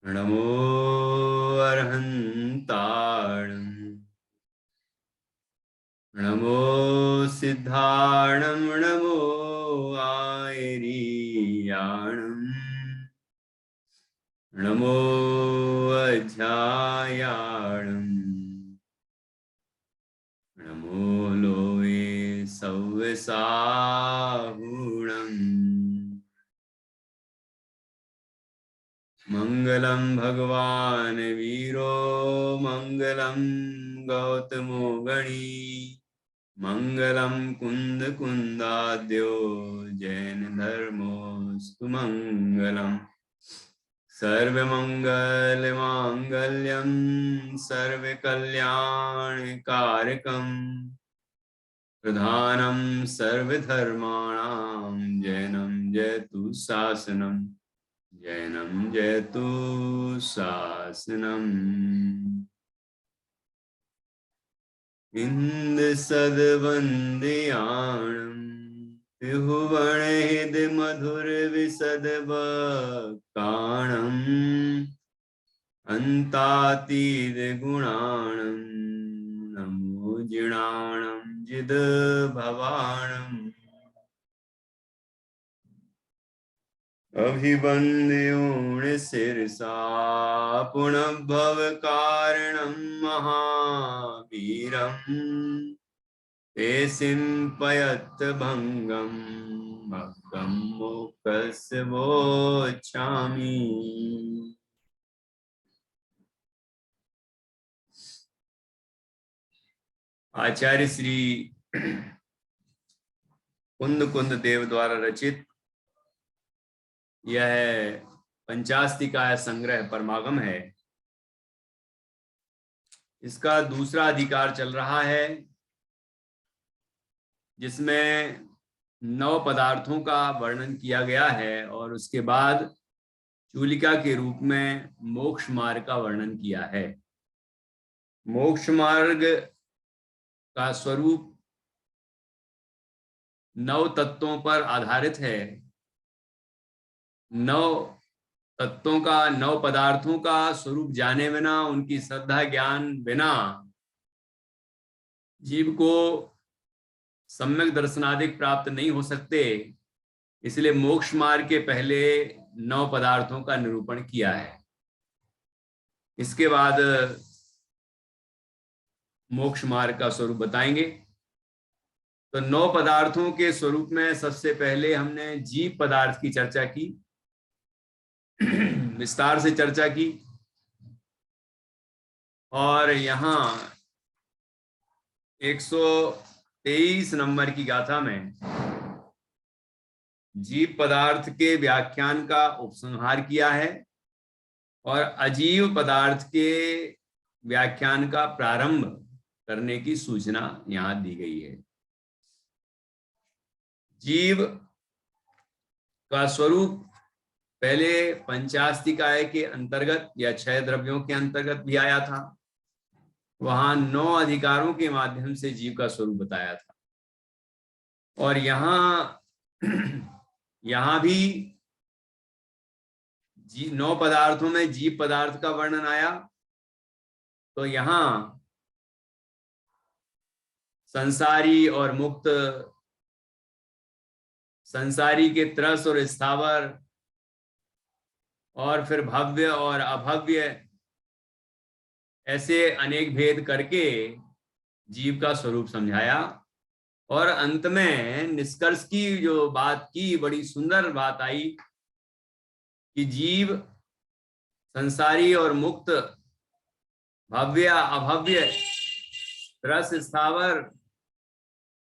नमो अर्हन्ताणं नमो सिद्धाणं नमो आयरीयाणं नमो अध्यायाणं नमो लोये सव्यसाहुणम् मंगलम भगवान वीरो मंगलम गौतमो गणी मंगलम कुंद कुंदाद्यो जैन धर्मोस्तु मंगलम सर्वमंगल मांगल्यम सर्वकल्याणकारकम प्रधानम सर्वधर्माणां जैनम जयतु शासनम जैनम जयतु शासनम इंद सदवंदयाणं त्रिभुवन हिद मधुर विशद काणम अंतातीत गुणाणं नमो जिणाणं जिद भवाणम् अभिवंद्योण शिरसा पुनः भव कारणं महावीरम् ते सिंपयत भंगम भक्तं मोक्षस्य वोच्छामि। आचार्य श्री कुंद कुंद देव द्वारा रचित यह पंचास्तिकाय संग्रह परमागम है। इसका दूसरा अधिकार चल रहा है, जिसमें 9 पदार्थों का वर्णन किया गया है और उसके बाद चूलिका के रूप में मोक्ष मार्ग का वर्णन किया है। मोक्ष मार्ग का स्वरूप 9 तत्वों पर आधारित है। 9 तत्वों का, 9 पदार्थों का स्वरूप जाने बिना, उनकी श्रद्धा ज्ञान बिना जीव को सम्यक दर्शनादिक प्राप्त नहीं हो सकते। इसलिए मोक्ष मार्ग के पहले 9 पदार्थों का निरूपण किया है। इसके बाद मोक्ष मार्ग का स्वरूप बताएंगे। तो 9 पदार्थों के स्वरूप में सबसे पहले हमने जीव पदार्थ की चर्चा की, विस्तार से चर्चा की। और यहाँ 123 नंबर की गाथा में जीव पदार्थ के व्याख्यान का उपसंहार किया है और अजीव पदार्थ के व्याख्यान का प्रारंभ करने की सूचना यहाँ दी गई है। जीव का स्वरूप पहले पंचास्तिकाय के अंतर्गत या 6 द्रव्यों के अंतर्गत भी आया था। वहां 9 अधिकारों के माध्यम से जीव का स्वरूप बताया था। और यहाँ भी 9 पदार्थों में जीव पदार्थ का वर्णन आया। तो यहाँ संसारी और मुक्त, संसारी के त्रस और स्थावर, और फिर भव्य और अभव्य, ऐसे अनेक भेद करके जीव का स्वरूप समझाया। और अंत में निष्कर्ष की जो बात की, बड़ी सुंदर बात आई कि जीव संसारी और मुक्त, भव्य अभव्य, रस स्थावर,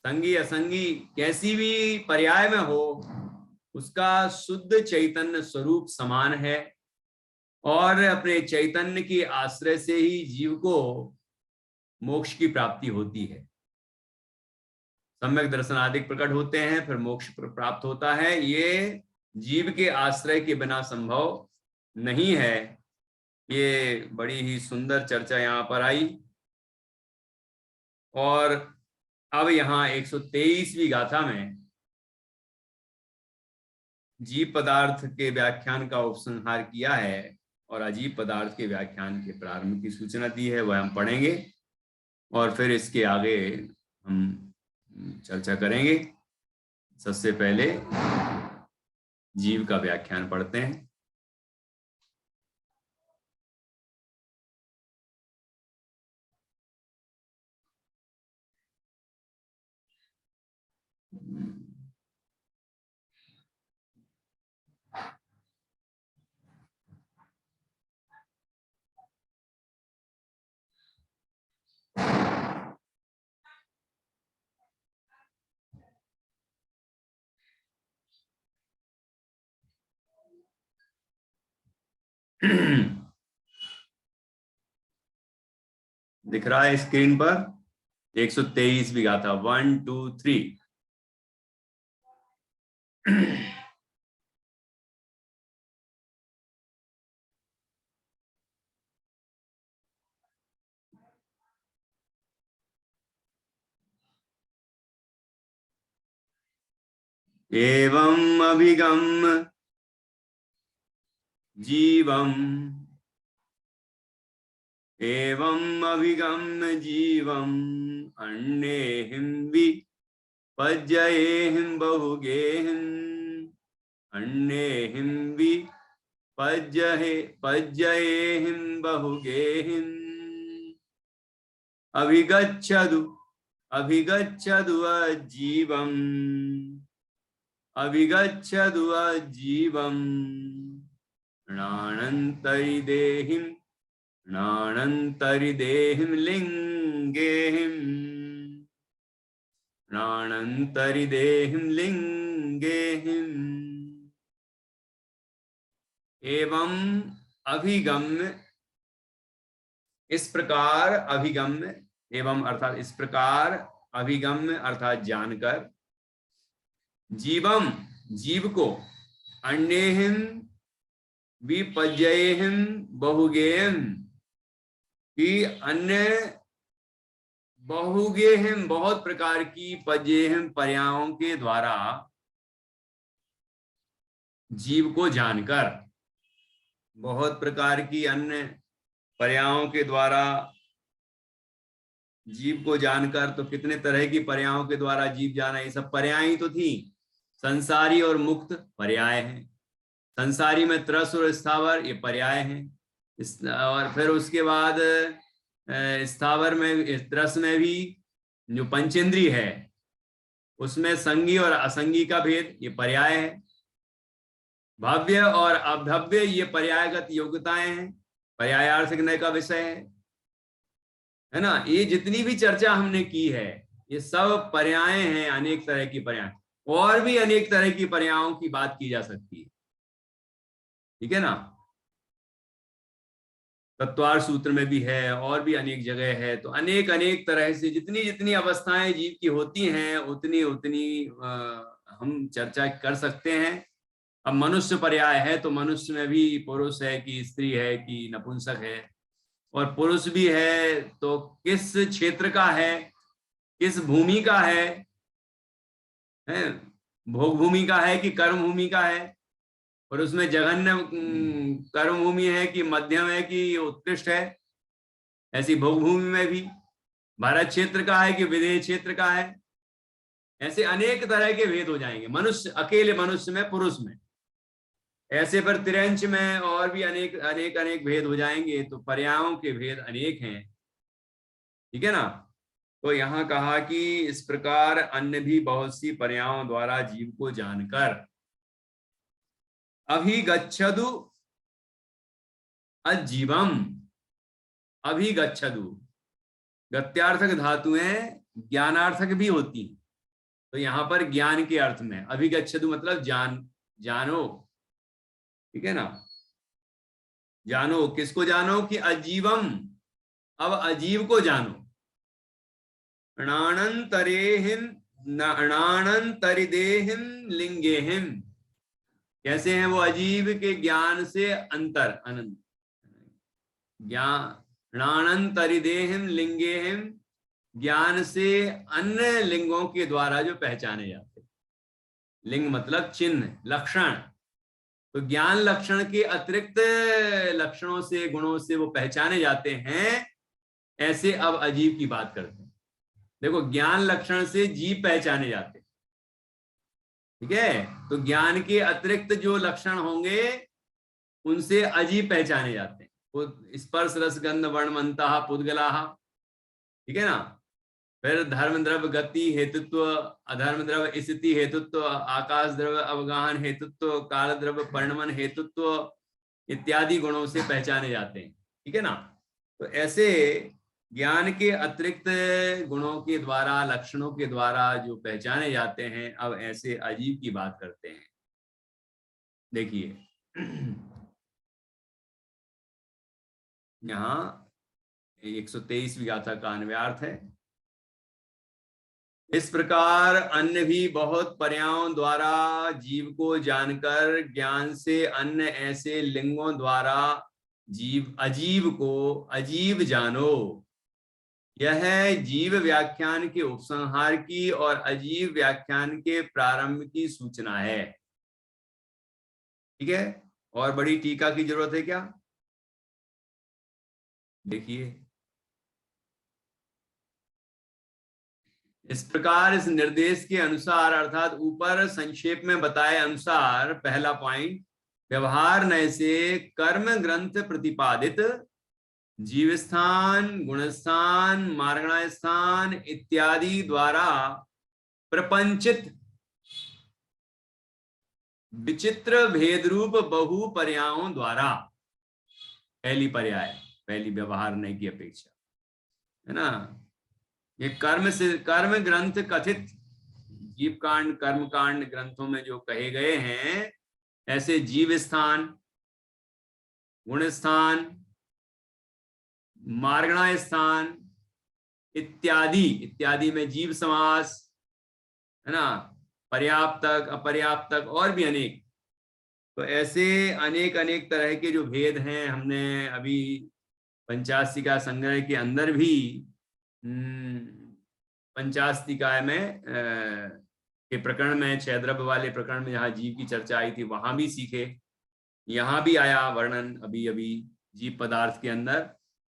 संगी असंगी, कैसी भी पर्याय में हो, उसका शुद्ध चैतन्य स्वरूप समान है। और अपने चैतन्य के आश्रय से ही जीव को मोक्ष की प्राप्ति होती है। सम्यक दर्शन आदि प्रकट होते हैं, फिर मोक्ष प्राप्त होता है। ये जीव के आश्रय के बिना संभव नहीं है। ये बड़ी ही सुंदर चर्चा यहाँ पर आई। और अब यहाँ 123वीं गाथा में जीव पदार्थ के व्याख्यान का उपसंहार किया है। और अजीब पदार्थ के व्याख्यान के प्रारंभ की सूचना दी है, वह हम पढ़ेंगे और फिर इसके आगे हम चर्चा करेंगे। सबसे पहले जीव का व्याख्यान पढ़ते हैं। दिख रहा है स्क्रीन पर? 123 भी गाथा 1 2 3। एवं अभिगम जीवम, एवं अभिगम जीवम अन्येहिं विपज्येहिं बहुगेहिं, अन्येहिं विपज्येहिं बहुगेहिं, अभिगच्छतु अभिगच्छतु अजीवम्, अभिगच्छतु अजीवम्, णानन्तरिदेहिं णानन्तरिदेहिं लिङ्गेहिं, णानन्तरिदेहिं लिङ्गेहिम्। एवं अभिगम्य, इस प्रकार अभिगम्य, एवं अर्थात इस प्रकार, अभिगम्य अर्थात जानकर, जीवम जीव को, अन्येहिं विपज्येहिं बहुगेहिं कि अन्य बहुगेहिं बहुत प्रकार की, पज्येहिं पर्यायों के द्वारा जीव को जानकर, बहुत प्रकार की अन्य पर्यायों के द्वारा जीव को जानकर, तो कितने तरह की पर्यायों के द्वारा जीव जाना, ये सब पर्याय ही तो थी। संसारी और मुक्त पर्याय हैं, संसारी में त्रस और स्थावर ये पर्याय हैं, और फिर उसके बाद स्थावर में, त्रस में भी जो पंचेंद्रिय है उसमें संगी और असंगी का भेद ये पर्याय है। भव्य और अभव्य ये पर्यायगत योग्यताएं हैं, पर्यायार्थक नय का विषय है ना। ये जितनी भी चर्चा हमने की है ये सब पर्याय हैं, अनेक तरह की पर्याय, और भी अनेक तरह की पर्यायों की बात की जा सकती है, ठीक है ना। तत्वार सूत्र में भी है और भी अनेक जगह है, तो अनेक अनेक तरह से जितनी जितनी अवस्थाएं जीव की होती हैं उतनी उतनी हम चर्चा कर सकते हैं। अब मनुष्य पर्याय है तो मनुष्य में भी पुरुष है कि स्त्री है कि नपुंसक है, और पुरुष भी है तो किस क्षेत्र का है, किस भूमि का है, भोग भूमि का है कि कर्म भूमि का है, और उसमें जघन्य कर्म भूमि है कि मध्यम है कि उत्कृष्ट है। ऐसी भोग भूमि में भी भारत क्षेत्र का है कि विदेह क्षेत्र का है, ऐसे अनेक तरह के भेद हो जाएंगे। मनुष्य, अकेले मनुष्य में, पुरुष में, ऐसे पर तिरंच में और भी अनेक अनेक अनेक भेद हो जाएंगे। तो पर्यायों के भेद अनेक हैं, ठीक है ना। तो यहाँ कहा कि इस प्रकार अन्य भी बहुत सी पर्यायों द्वारा जीव को जानकर, अभिगच्छतु अजीवम, अभिगच्छतु, गत्यार्थक धातुएं ज्ञानार्थक भी होती हैं, तो यहाँ पर ज्ञान के अर्थ में अभिगच्छतु मतलब जानो, ठीक है ना। जानो, किसको जानो कि अजीवम, अब अजीव को जानो। णानंतरेहिम णानंतरिदेहिम लिंगेहिम, कैसे हैं वो अजीव के ज्ञान से अंतर, अनंत ज्ञान, णानंतरिदेहिम लिंगेहिम, ज्ञान से अन्य लिंगों के द्वारा जो पहचाने जाते, लिंग मतलब चिन्ह, लक्षण, तो ज्ञान लक्षण के अतिरिक्त लक्षणों से, गुणों से वो पहचाने जाते हैं, ऐसे अब अजीब की बात करते हैं। देखो, ज्ञान लक्षण से जीव पहचाने जाते हैं, ठीक है। तो ज्ञान के अतिरिक्त जो लक्षण होंगे उनसे अजीब पहचाने जाते हैं। वो स्पर्श रस गंध वर्ण मंता पुद्गलाहा, ठीक है ना। फिर धर्म द्रव्य गति हेतुत्व, अधर्म द्रव्य स्थिति हेतुत्व, आकाश द्रव्य अवगाहन हेतुत्व, काल द्रव्य परिणमन हेतुत्व इत्यादि गुणों से पहचाने जाते हैं, ठीक है ना। तो ऐसे ज्ञान के अतिरिक्त गुणों के द्वारा, लक्षणों के द्वारा जो पहचाने जाते हैं, अब ऐसे अजीब की बात करते हैं। देखिए यहाँ 123वीं गाथा का अन्वयार्थ है। इस प्रकार अन्य भी बहुत पर्यायों द्वारा जीव को जानकर ज्ञान से अन्य ऐसे लिंगों द्वारा जीव अजीव को अजीब जानो। यह जीव व्याख्यान के उपसंहार की और अजीब व्याख्यान के प्रारंभ की सूचना है, ठीक है। और बड़ी टीका की जरूरत है क्या? देखिए, इस प्रकार इस निर्देश के अनुसार, अर्थात ऊपर संक्षेप में बताए अनुसार, पहला पॉइंट, व्यवहार नय से कर्म ग्रंथ प्रतिपादित जीव स्थान, गुण स्थान, मार्गणा स्थान इत्यादि द्वारा प्रपंचित विचित्र भेदरूप बहु पर्यायों द्वारा, पहली पर्याय, पहली व्यवहार नय की अपेक्षा, है ना। ये कर्म से, कर्म ग्रंथ कथित जीव कांड, कर्म कांड ग्रंथों में जो कहे गए हैं, ऐसे जीव स्थान, गुण स्थान, मार्गणा स्थान इत्यादि, इत्यादि में जीव समास, है ना, पर्याप्तक, अपर्याप्तक और भी अनेक। तो ऐसे अनेक अनेक तरह के जो भेद हैं, हमने अभी पंचास्तिका संग्रह के अंदर भी पंचास्तिकाय में के प्रकरण में, क्षयद्रव्य वाले प्रकरण में जहाँ जीव की चर्चा आई थी, वहां भी सीखे। यहाँ भी आया वर्णन अभी अभी जीव पदार्थ के अंदर,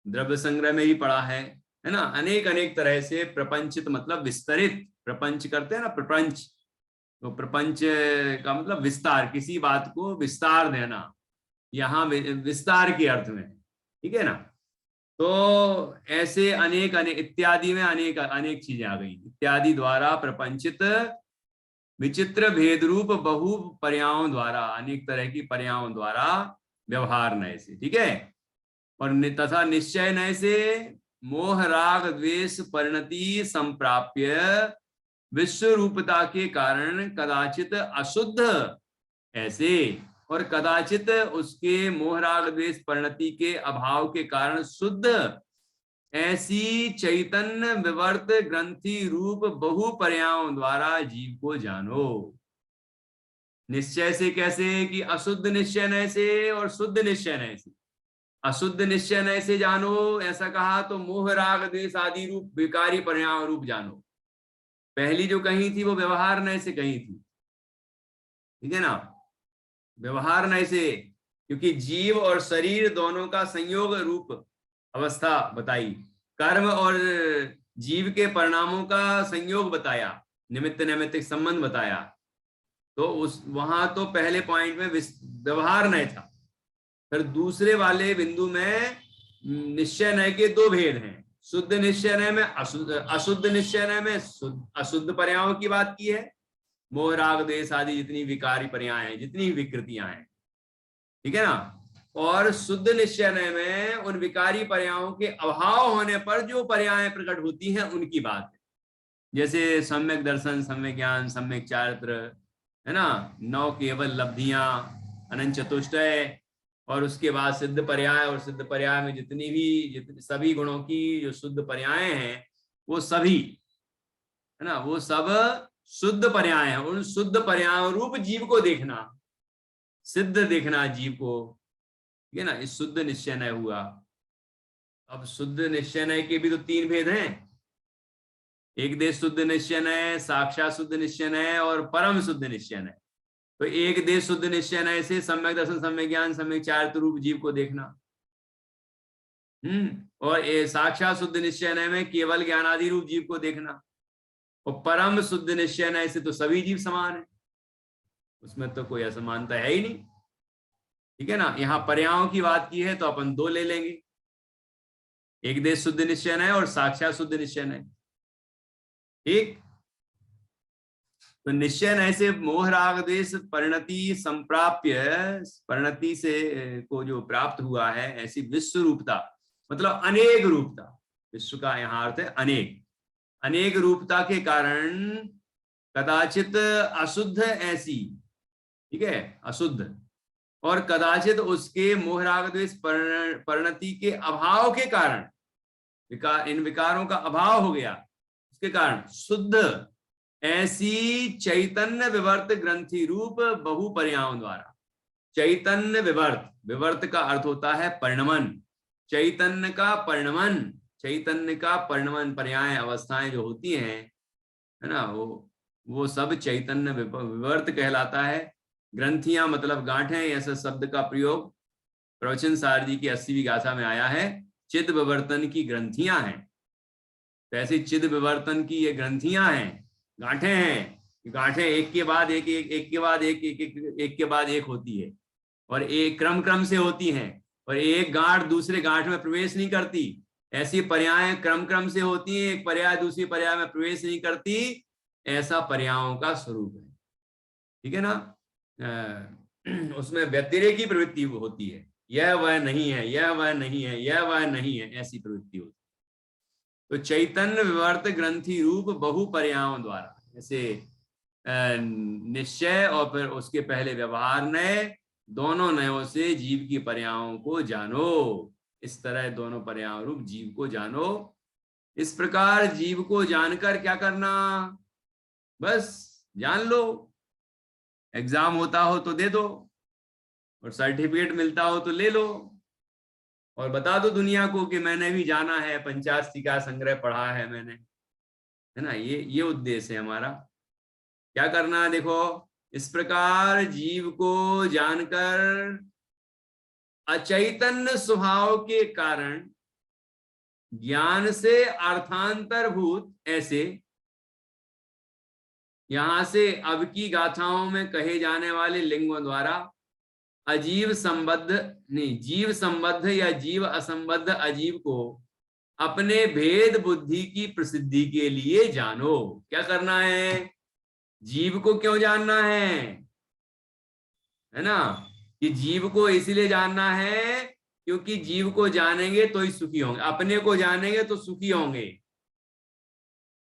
द्रव्य संग्रह में भी पढ़ा है ना। अनेक अनेक तरह से प्रपंचित मतलब विस्तरित, प्रपंच करते हैं ना, प्रपंच, तो प्रपंच का मतलब विस्तार, किसी बात को विस्तार देना, यहाँ विस्तार के अर्थ में, ठीक है ना। तो ऐसे अनेक अनेक इत्यादि में अनेक अनेक चीजें आ गई। इत्यादि द्वारा प्रपंचित विचित्र भेद रूप बहु पर्यायों द्वारा, अनेक तरह की पर्यायों द्वारा व्यवहार नय से, ठीक है। और तथा निश्चय नय से मोह राग द्वेष परिणति संप्राप्य विश्व रूपता के कारण कदाचित अशुद्ध ऐसे, और कदाचित उसके मोह राग द्वेष परिणति के अभाव के कारण शुद्ध ऐसी चैतन्य विवर्त ग्रंथि रूप बहु पर्यायों द्वारा जीव को जानो। निश्चय से कैसे? कि अशुद्ध निश्चय नय से और शुद्ध निश्चय नय से। अशुद्ध निश्चय नय से जानो, ऐसा कहा तो मोह राग द्वेष आदि रूप विकारी पर्याय रूप जानो। पहली जो कही थी वो व्यवहार नय से कही थी, ठीक है ना, व्यवहार नय से, क्योंकि जीव और शरीर दोनों का संयोग रूप अवस्था बताई, कर्म और जीव के परिणामों का संयोग बताया, निमित्त नैमित्तिक संबंध बताया। तो उस वहां तो पहले पॉइंट में व्यवहार नय था। फिर दूसरे वाले बिंदु में निश्चय नय के दो भेद हैं। शुद्ध निश्चय नय में अशुद्ध निश्चय नय में अशुद्ध पर्यायों की बात की है, मोह राग द्वेष आदि जितनी विकारी पर्याय हैं, जितनी विकृतियां हैं, ठीक है ना। और शुद्ध निश्चय नय में उन विकारी पर्यायों के अभाव होने पर जो पर्याय प्रकट होती हैं उनकी बात है। जैसे सम्यक दर्शन, सम्यक ज्ञान, सम्यक चारित्र, है ना, नौ केवल लब्धियां, अनंत चतुष्टय, और उसके बाद सिद्ध पर्याय, और सिद्ध पर्याय में जितनी सभी गुणों की जो शुद्ध पर्याय हैं वो सभी, है ना, वो सब शुद्ध पर्याय हैं। उन शुद्ध पर्याय रूप जीव को देखना, सिद्ध देखना जीव को, ठीक है ना, इस शुद्ध निश्चय नय हुआ। अब शुद्ध निश्चय नय के भी तो तीन भेद हैं, एक देश शुद्ध निश्चय नय, साक्षात शुद्ध निश्चय नय और परम शुद्ध निश्चय नय। तो एक देश शुद्ध निश्चय नय से सम्यक दर्शन, सम्यक ज्ञान, सम्यक चारित्र रूप जीव को देखना। और साक्षात शुद्ध निश्चय नय में केवल ज्ञानादि रूप जीव को देखना। और परम शुद्ध निश्चय नय से तो सभी जीव समान है, उसमें तो कोई असमानता है ही नहीं। ठीक है ना। यहाँ पर्यायों की बात की है तो अपन दो ले लेंगे, एक देश शुद्ध निश्चय नय और साक्षात शुद्ध निश्चय नय। ठीक। तो निश्चय नय से मोह राग द्वेष परिणति संप्राप्य, परिणति से को जो प्राप्त हुआ है, ऐसी विश्व रूपता, मतलब अनेक रूपता, विश्व का यहाँ अर्थ है अनेक, अनेक रूपता के कारण कदाचित अशुद्ध ऐसी, ठीक है, अशुद्ध, और कदाचित उसके मोह राग द्वेष परिणति के अभाव के कारण, इन विकारों का अभाव हो गया, उसके कारण शुद्ध ऐसी चैतन्य विवर्त ग्रंथि रूप बहु पर्यायों द्वारा। चैतन्य विवर्त, विवर्त का अर्थ होता है परिणमन, चैतन्य का परिणमन, चैतन्य का परिणमन, पर्याय अवस्थाएं जो होती हैं, है ना, वो सब चैतन्य विवर्त कहलाता है। ग्रंथियां मतलब गांठें, ऐसे शब्द का प्रयोग प्रवचन सार जी की 80वीं गाथा में आया है। चिद विवर्तन की ग्रंथियां हैं, तो ऐसे चिद विवर्तन की ये ग्रंथियां हैं, गांठें हैं। गांठें एक के बाद एक, एक के बाद एक, एक के बाद एक होती है, और एक क्रम से होती हैं, और एक गांठ दूसरे गांठ में प्रवेश नहीं करती। ऐसी पर्याय क्रम से होती हैं, एक पर्याय दूसरी पर्याय में प्रवेश नहीं करती, ऐसा पर्यायों का स्वरूप है। ठीक है ना। उसमें व्यतिरेकी प्रवृत्ति होती है, यह वह नहीं है, यह वह नहीं है, यह वह नहीं है, ऐसी प्रवृत्ति होती है। तो चैतन्य विवर्त ग्रंथि रूप बहु पर्यायों द्वारा, जैसे निश्चय और फिर उसके पहले व्यवहार नय, दोनों नयों से जीव की पर्यायों को जानो। इस तरह दोनों पर्यायों रूप जीव को जानो। इस प्रकार जीव को जानकर क्या करना, बस जान लो। एग्जाम होता हो तो दे दो, और सर्टिफिकेट मिलता हो तो ले लो, और बता दो दुनिया को कि मैंने भी जाना है, पंचास्ति का संग्रह पढ़ा है मैंने, है ना। ये उद्देश्य है हमारा। क्या करना है, देखो, इस प्रकार जीव को जानकर अचैतन्य स्वभाव के कारण ज्ञान से अर्थांतरभूत, ऐसे यहां से अब की गाथाओं में कहे जाने वाले लिंगों द्वारा अजीव संबद्ध नहीं, जीव संबद्ध या जीव असंबद्ध अजीव को अपने भेद बुद्धि की प्रसिद्धि के लिए जानो। क्या करना है, जीव को क्यों जानना है ना, कि जीव को इसलिए जानना है क्योंकि जीव को जानेंगे तो ही सुखी होंगे, अपने को जानेंगे तो सुखी होंगे।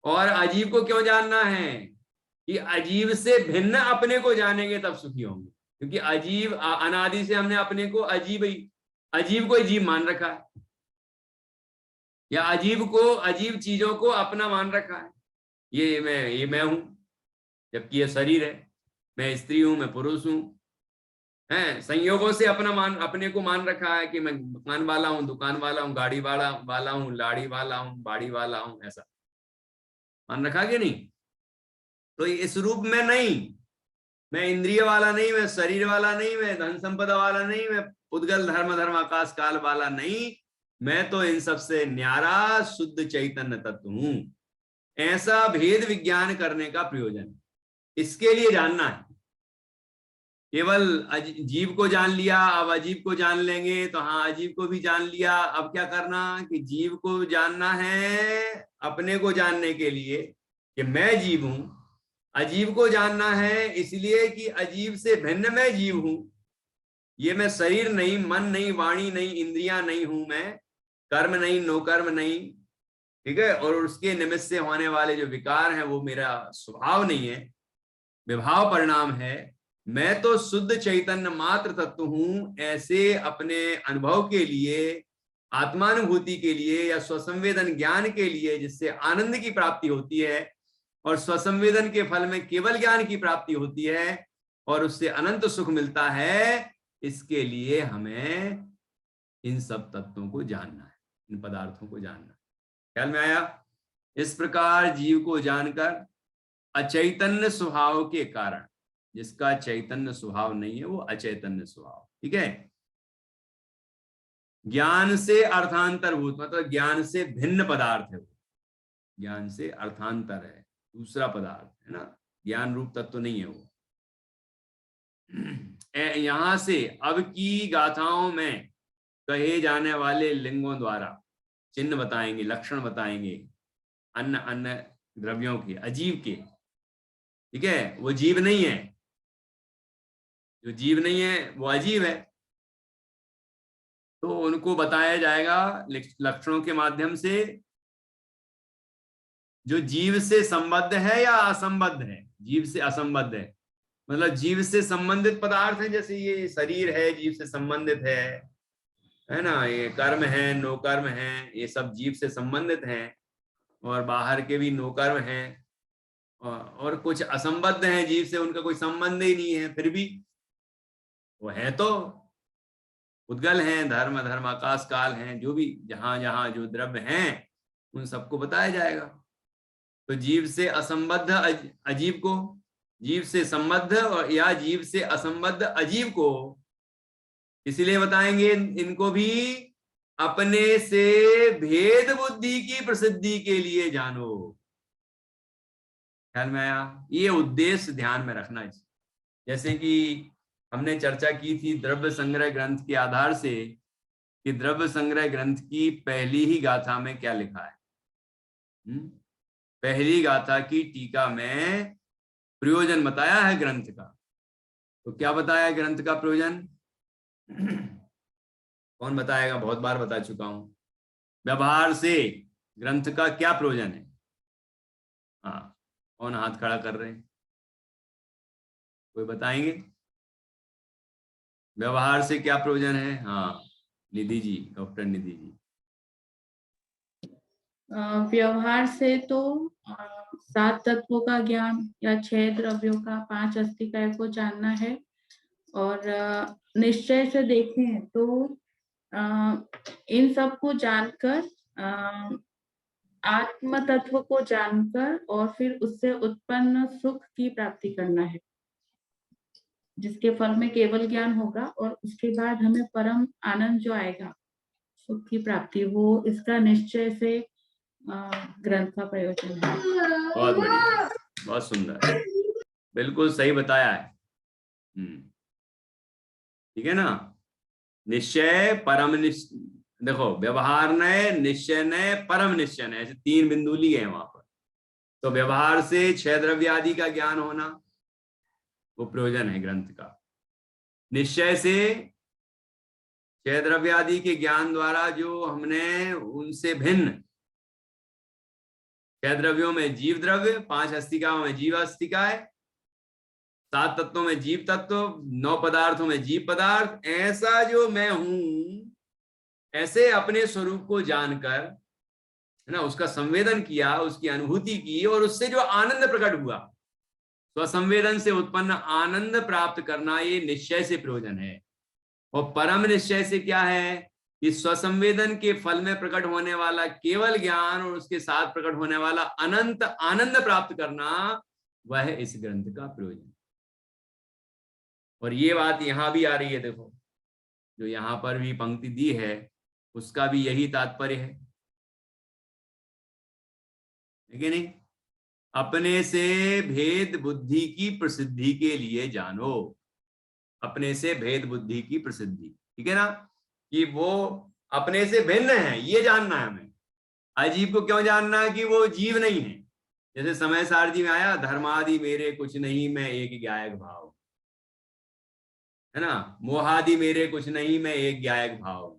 और अजीव को क्यों जानना है, कि अजीव से भिन्न अपने को जानेंगे तब सुखी होंगे। क्योंकि अजीब, अनादि से हमने अपने को अजीब को जीव मान रखा है, या अजीब चीजों को अपना मान रखा है। ये मैं हूं, जबकि ये शरीर है, मैं स्त्री हूं, मैं पुरुष हूं, है। संयोगों से अपने को मान रखा है कि मैं मकान वाला हूं, दुकान वाला हूं, गाड़ी वाला हूं, लाड़ी वाला हूं, बाड़ी वाला हूं, ऐसा मान रखा कि नहीं। तो इस रूप में नहीं, मैं इंद्रिय वाला नहीं, मैं शरीर वाला नहीं, मैं धन संपदा वाला नहीं, मैं उद्गल धर्म आकाश काल वाला नहीं, मैं तो इन सबसे न्यारा शुद्ध चैतन्य तत्व हूं। ऐसा भेद विज्ञान करने का प्रयोजन, इसके लिए जानना है। केवल जीव को जान लिया, अब अजीब को जान लेंगे, तो हाँ अजीब को भी जान लिया। अब क्या करना, कि जीव को जानना है अपने को जानने के लिए कि मैं जीव हूं, अजीब को जानना है इसलिए कि अजीब से भिन्न मैं जीव हूं। ये मैं शरीर नहीं, मन नहीं, वाणी नहीं, इंद्रियां नहीं हूं, मैं कर्म नहीं, नो कर्म नहीं, ठीक है। और उसके निमित्त से होने वाले जो विकार हैं वो मेरा स्वभाव नहीं है, विभाव परिणाम है। मैं तो शुद्ध चैतन्य मात्र तत्व हूं। ऐसे अपने अनुभव के लिए, आत्मानुभूति के लिए, या स्वसंवेदन ज्ञान के लिए, जिससे आनंद की प्राप्ति होती है, और स्वसंवेदन के फल में केवल ज्ञान की प्राप्ति होती है, और उससे अनंत सुख मिलता है। इसके लिए हमें इन सब तत्वों को जानना है, इन पदार्थों को जानना है। ख्याल में आया। इस प्रकार जीव को जानकर अचैतन्य स्वभाव के कारण जिसका चैतन्य स्वभाव नहीं है वो अचैतन्य स्वभाव। ठीक है। ज्ञान से अर्थांतरभूत मतलब ज्ञान से भिन्न पदार्थ है वो, ज्ञान से अर्थांतर है, दूसरा पदार्थ है ना, ज्ञान रूप तत्व नहीं है वो। यहां से अब की गाथाओं में कहे जाने वाले लिंगों द्वारा चिन्ह बताएंगे, लक्षण बताएंगे अन्य अन्य द्रव्यों के, अजीव के। ठीक है, वो जीव नहीं है, जो जीव नहीं है वो अजीव है, तो उनको बताया जाएगा लक्षणों के माध्यम से, जो जीव से संबद्ध है या असंबद्ध है। जीव से असंबद्ध है मतलब जीव से संबंधित पदार्थ है, जैसे ये शरीर है जीव से संबंधित है ना, ये कर्म है, नो कर्म है, ये सब जीव से संबंधित हैं, और बाहर के भी नो कर्म हैं, और कुछ असंबद्ध हैं जीव से, उनका कोई संबंध ही नहीं है, फिर भी वो है तो उद्गल हैं, धर्म अधर्म आकाश काल हैं, जो भी जहां जहां जो द्रव्य हैं उन सबको बताया जाएगा। तो जीव से असंबद्ध अजीव को, जीव से संबद्ध और या जीव से असंबद्ध अजीव को इसलिए बताएंगे इनको भी अपने से भेद बुद्धि की प्रसिद्धि के लिए जानो। ख्याल में आया? ये उद्देश्य ध्यान में रखना है। जैसे कि हमने चर्चा की थी द्रव्य संग्रह ग्रंथ के आधार से कि द्रव्य संग्रह ग्रंथ की पहली ही गाथा में क्या लिखा है। पहली गाथा की टीका में प्रयोजन बताया है ग्रंथ का। तो क्या बताया है ग्रंथ का प्रयोजन? कौन बताएगा? बहुत बार बता चुका हूं। व्यवहार से ग्रंथ का क्या प्रयोजन है? हाँ, कौन हाथ खड़ा कर रहे हैं? कोई बताएंगे? व्यवहार से क्या प्रयोजन है? हाँ, निधि जी, डॉक्टर निधि जी। व्यवहार से तो 7 तत्वों का ज्ञान या 6 द्रव्यों का, 5 अस्तिकाय को जानना है। और निश्चय से देखें तो इन सब को जानकर आत्म तत्व को जानकर और फिर उससे उत्पन्न सुख की प्राप्ति करना है, जिसके फल में केवल ज्ञान होगा और उसके बाद हमें परम आनंद जो आएगा, सुख की प्राप्ति, वो इसका निश्चय से ग्रंथ का प्रयोजन है। बहुत बढ़िया, बहुत सुंदर, बिल्कुल सही बताया है। ठीक है ना। निश्चय परम देखो, व्यवहार नय, निश्चय नय, परम निश्चय नय, ऐसे 3 बिंदु लिए हैं वहां पर। तो व्यवहार से 6 द्रव्य आदि का ज्ञान होना वो प्रयोजन है ग्रंथ का। निश्चय से 6 द्रव्य आदि के ज्ञान द्वारा जो हमने उनसे भिन्न 6 द्रव्यों में जीव द्रव्य, 5 अस्तिकाओं में जीव अस्तिकाएं, 7 तत्वों में जीव तत्व, 9 पदार्थों में जीव पदार्थ, ऐसा जो मैं हूं, ऐसे अपने स्वरूप को जानकर, है ना, उसका संवेदन किया, उसकी अनुभूति की, और उससे जो आनंद प्रकट हुआ, स्वसंवेदन से उत्पन्न आनंद प्राप्त करना, ये निश्चय से प्रयोजन है। और परम निश्चय से क्या है कि स्वसंवेदन के फल में प्रकट होने वाला केवल ज्ञान और उसके साथ प्रकट होने वाला अनंत आनंद प्राप्त करना, वह इस ग्रंथ का प्रयोजन। और ये बात यहां भी आ रही है, देखो जो यहां पर भी पंक्ति दी है उसका भी यही तात्पर्य है कि नहीं? अपने से भेद बुद्धि की प्रसिद्धि के लिए जानो, अपने से भेद बुद्धि की प्रसिद्धि, ठीक है ना, कि वो अपने से भिन्न है, ये जानना है हमें। अजीब को क्यों जानना है? कि वो जीव नहीं है। जैसे समय सारथी में आया, धर्मादि मेरे कुछ नहीं, मैं एक ज्ञायक भाव, है ना, मोहादि मेरे कुछ नहीं, मैं एक ज्ञायक भाव।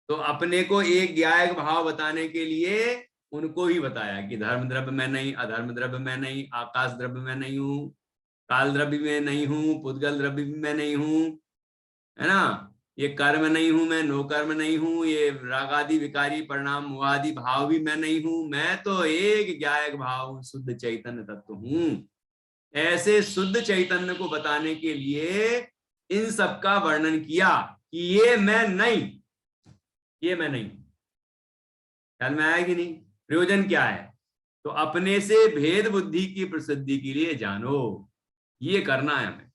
तो अपने को एक ज्ञायक भाव बताने के लिए उनको ही बताया कि धर्म द्रव्य में नहीं, अधर्म द्रव्य में नहीं, आकाश द्रव्य में नहीं हूं, काल द्रव्य में नहीं हूं, पुद्गल द्रव्य में नहीं हूं, है ना, ये कर्म नहीं हूं मैं, नो कर्म नहीं हूं, ये रागादि विकारी परिणाम मोहादि भाव भी मैं नहीं हूं, मैं तो एक ज्ञायक भाव शुद्ध चैतन्य तत्व हूं। ऐसे शुद्ध चैतन्य को बताने के लिए इन सब का वर्णन किया कि ये मैं नहीं, ये मैं नहीं। ख्याल में आया कि नहीं? प्रयोजन क्या है? तो अपने से भेद बुद्धि की प्रसिद्धि के लिए जानो। ये करना है हमें।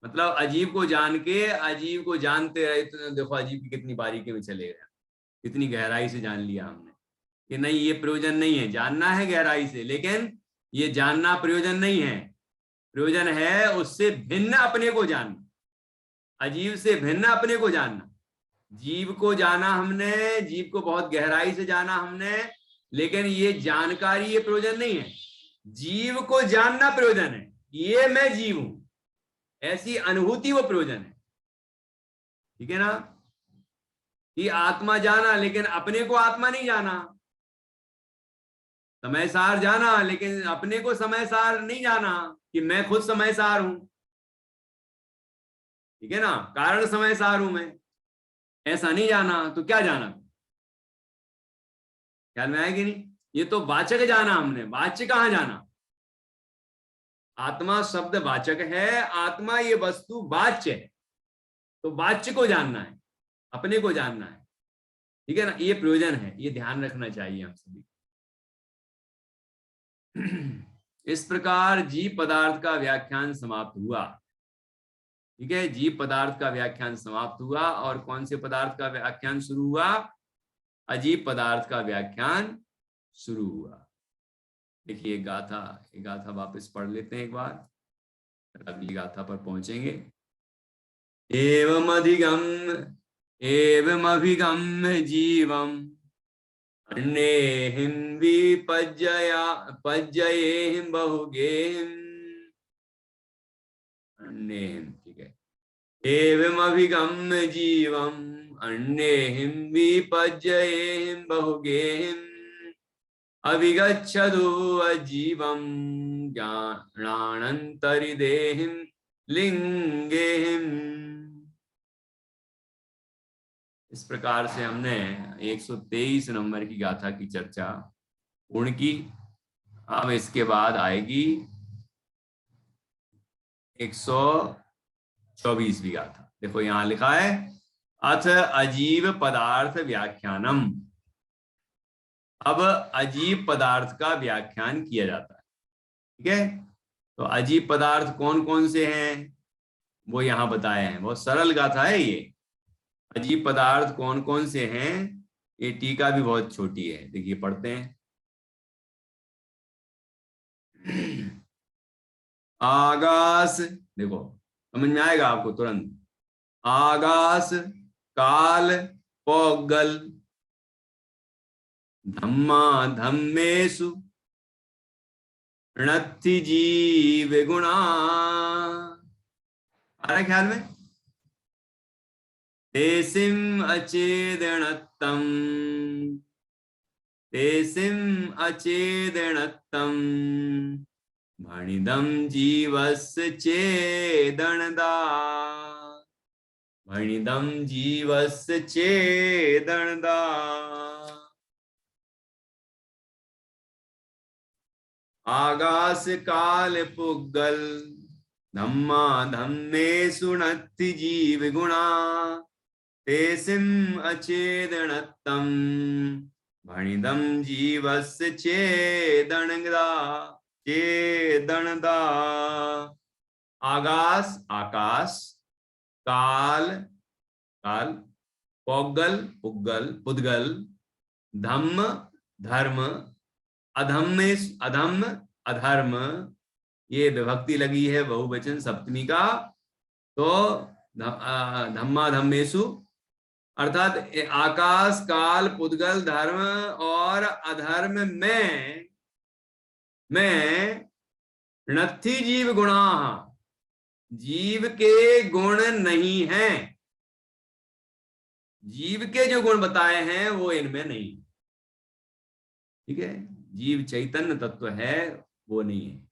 मतलब अजीब को जान के अजीब को जानते रहे तो देखो अजीब की कितनी बारीकी में चले गए, कितनी गहराई से जान लिया हमने कि नहीं ये प्रयोजन नहीं है, जानना है गहराई से, लेकिन ये जानना प्रयोजन नहीं है। प्रयोजन है उससे भिन्न अपने को जानना, अजीब से भिन्न अपने को जानना। जीव को जाना हमने, जीव को बहुत गहराई से जाना हमने, लेकिन ये जानकारी ये प्रयोजन नहीं है। जीव को जानना प्रयोजन है, ये मैं जीव हूं ऐसी अनुभूति वो प्रयोजन है। ठीक है ना? कि आत्मा जाना लेकिन अपने को आत्मा नहीं जाना, समय सार जाना लेकिन अपने को समय सार नहीं जाना कि मैं खुद समय सार हूं। ठीक है ना? कारण समय सार हूं मैं, ऐसा नहीं जाना। तो क्या जाना? ख्याल में आया कि नहीं? ये तो वाचक जाना हमने, वाच्य कहां जाना? आत्मा शब्द वाचक है, आत्मा ये वस्तु वाच्य है, तो वाच्य को जानना है, अपने को जानना है। ठीक है ना? ये प्रयोजन है, ये ध्यान रखना चाहिए हम सभी। इस प्रकार जीव पदार्थ का व्याख्यान समाप्त हुआ। ठीक है, जीव पदार्थ का व्याख्यान समाप्त हुआ और कौन से पदार्थ का व्याख्यान शुरू हुआ? अजीब पदार्थ का व्याख्यान शुरू हुआ। देखिए एक गाथा वापस पढ़ लेते हैं एक बार, अगली गाथा पर पहुंचेंगे। एवमभिगम्य जीवम अन्येहिं विपज्ययेहिं बहुगेहिं अन्येहिं। ठीक है, एवमभिगम्य जीवम अन्येहिं विपज्ययेहिं बहुगेहिं अभिगच्छतु अजीवं ज्ञानानन्तरिदेहिं लिंगेहिं। इस प्रकार से हमने 123 नंबर की गाथा की चर्चा पूर्ण की। अब इसके बाद आएगी 124वीं गाथा। देखो यहां लिखा है अथ अजीव पदार्थ व्याख्यानम। अब अजीब पदार्थ का व्याख्यान किया जाता है। ठीक है, तो अजीब पदार्थ कौन कौन से हैं वो यहां बताए हैं। बहुत सरल गाथा है ये। अजीब पदार्थ कौन कौन से हैं, ये टीका भी बहुत छोटी है, देखिए पढ़ते हैं। आगास, देखो समझ में आएगा आपको तुरंत। आगास काल पौगल धम्मा धम्मेशु णत्थि जीव गुणा। आ रहा है ख्याल में? तेसिम अचेदणत्तम भणिदं जीवस्य चेदणदा। भणिदं जीवस्य चेदणदा। आगास काल पुग्गल धम्मा धम्मेषु णत्थि जीव गुणा। तेसिम अचेदणत्तम भणिदं जीवस्य चेदणदा। चेदणदा। आगास आकाश, काल काल, पौगल पुग्गल पुद्गल, धम्म धर्म, अधम्म अधम्म अधर्म। ये विभक्ति लगी है बहुवचन सप्तमी का, तो धम्मा धम्मेशु अर्थात आकाश काल पुद्गल धर्म और अधर्म में णत्थि जीव गुणा। जीव के गुण नहीं हैं, जीव के जो गुण बताए हैं वो इनमें नहीं। ठीक है, जीव चैतन्य तत्व है, वो नहीं है।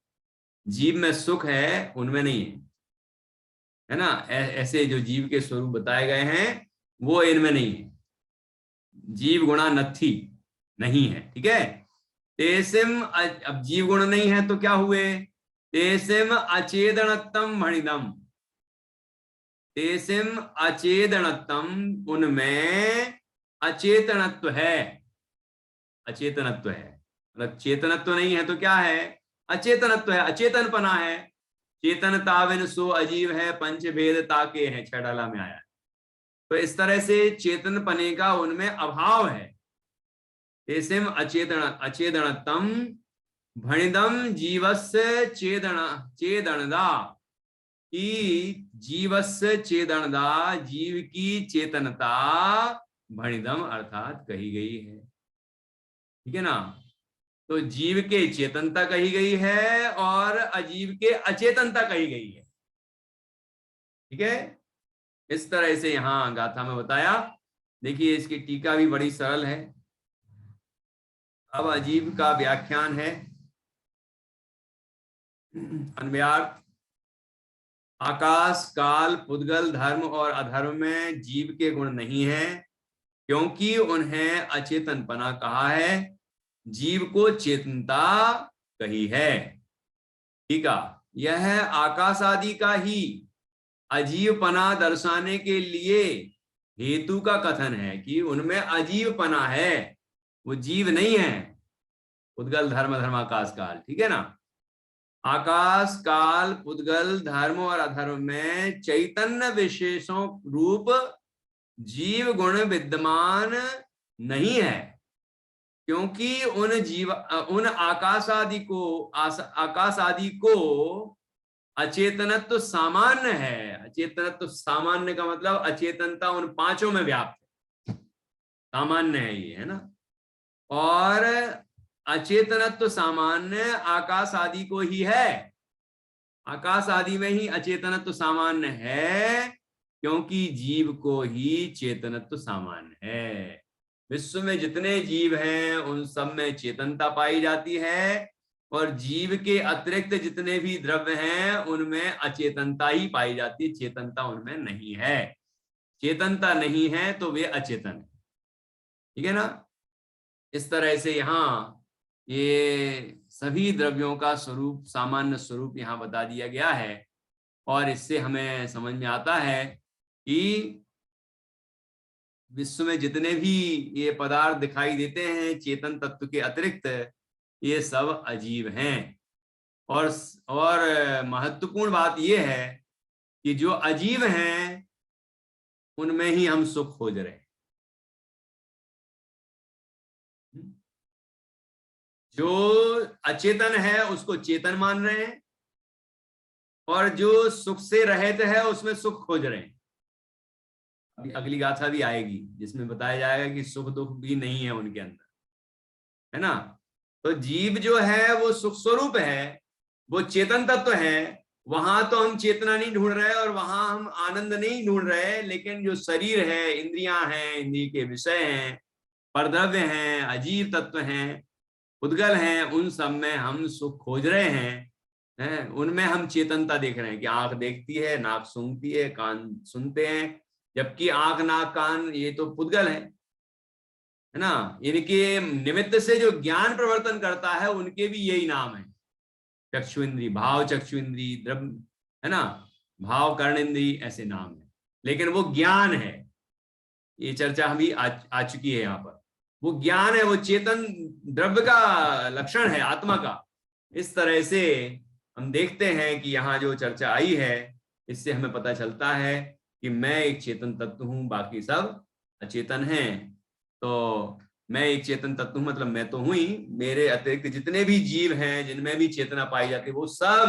जीव में सुख है, उनमें नहीं है ना? ऐसे जो जीव के स्वरूप बताए गए हैं वो इनमें नहीं है। जीव गुणा नत्थि नहीं है। ठीक है, तेसिम, अब जीव गुण नहीं है तो क्या हुए? तेसिम अचेदनत्तम भणिदम। तेसिम अचेदनत्तम, उनमें अचेतनत्व है। अचेतनत्व है मतलब चेतनत्व नहीं है तो क्या है? अचेतनत्व है, अचेतनपना है। चेतनता बिन सो अजीव है, पंच भेद ताके हैं, छडाला में आया है। तो इस तरह से चेतन पने का उनमें अभाव है। तेसिम अचेतनतम भणिदम जीवस्य चेदनदा, कि जीवस्य चेदनदा, जीव की चेतनता भणिदम अर्थात कही गई है। ठीक है ना। तो जीव के चेतनता कही गई है और अजीव के अचेतनता कही गई है। ठीक है, इस तरह से यहां गाथा में बताया। देखिए इसकी टीका भी बड़ी सरल है। अब अजीव का व्याख्यान है। अन्वयार्थ, आकाश काल पुद्गल धर्म और अधर्म में जीव के गुण नहीं है, क्योंकि उन्हें अचेतनपना कहा है, जीव को चेतनता कही है। ठीक है, यह आकाश आदि का ही अजीवपना दर्शाने के लिए हेतु का कथन है कि उनमें अजीवपना है, वो जीव नहीं है। पुद्गल धर्म धर्म आकाश काल, ठीक है ना। आकाश काल पुद्गल धर्म और अधर्म में चैतन्य विशेषों रूप जीव गुण विद्यमान नहीं है, क्योंकि उन आकाश आदि को अचेतनत्व सामान्य है। अचेतनत्व सामान्य का मतलब अचेतनता उन पांचों में व्याप्त है, सामान्य है ये, है ना। और अचेतनत्व सामान्य आकाश आदि को ही है। आकाश आदि में ही अचेतनत्व सामान्य है, क्योंकि जीव को ही चेतनत्व सामान्य है। विश्व में जितने जीव हैं उन सब में चेतनता पाई जाती है, और जीव के अतिरिक्त जितने भी द्रव्य हैं उनमें अचेतनता ही पाई जाती है, चेतनता उनमें नहीं है। चेतनता नहीं है तो वे अचेतन है। ठीक है ना। इस तरह से यहाँ ये सभी द्रव्यों का स्वरूप, सामान्य स्वरूप यहाँ बता दिया गया है। और इससे हमें समझ में आता है कि विश्व में जितने भी ये पदार्थ दिखाई देते हैं चेतन तत्व के अतिरिक्त, ये सब अजीव हैं। और महत्वपूर्ण बात ये है कि जो अजीव हैं उनमें ही हम सुख खोज रहे हैं। जो अचेतन है उसको चेतन मान रहे हैं, और जो सुख से रहित है उसमें सुख खोज रहे हैं। अभी अगली गाथा भी आएगी जिसमें बताया जाएगा कि सुख दुख भी नहीं है उनके अंदर, है ना। तो जीव जो है वो सुख स्वरूप है, वो चेतन तत्व है। वहां तो हम चेतना नहीं ढूंढ रहे और वहां हम आनंद नहीं ढूंढ रहे, लेकिन जो शरीर है, इंद्रियां हैं, इंद्रिय के विषय हैं, परद्रव्य हैं, अजीव तत्व हैं, उद्गल हैं, उन सब में हम सुख खोज रहे हैं। उनमें हम चेतनता देख रहे हैं कि आंख देखती है, नाक सूंघती है, कान सुनते हैं, जबकि आंख नाक कान ये तो पुद्गल है ना। इनके निमित्त से जो ज्ञान प्रवर्तन करता है उनके भी यही नाम है, चक्षु इंद्री, भाव चक्षु इंद्री, द्रव्य, है ना, भाव कर्ण इंद्री, ऐसे नाम है। लेकिन वो ज्ञान है, ये चर्चा अभी आ चुकी है यहाँ पर। वो ज्ञान है, वो चेतन द्रव्य का लक्षण है, आत्मा का। इस तरह से हम देखते हैं कि यहाँ जो चर्चा आई है इससे हमें पता चलता है कि मैं एक चेतन तत्व हूं, बाकी सब अचेतन हैं। तो मैं एक चेतन तत्व हूं मतलब मैं तो हूं ही, मेरे अतिरिक्त जितने भी जीव हैं जिनमें भी चेतना पाई जाती है वो सब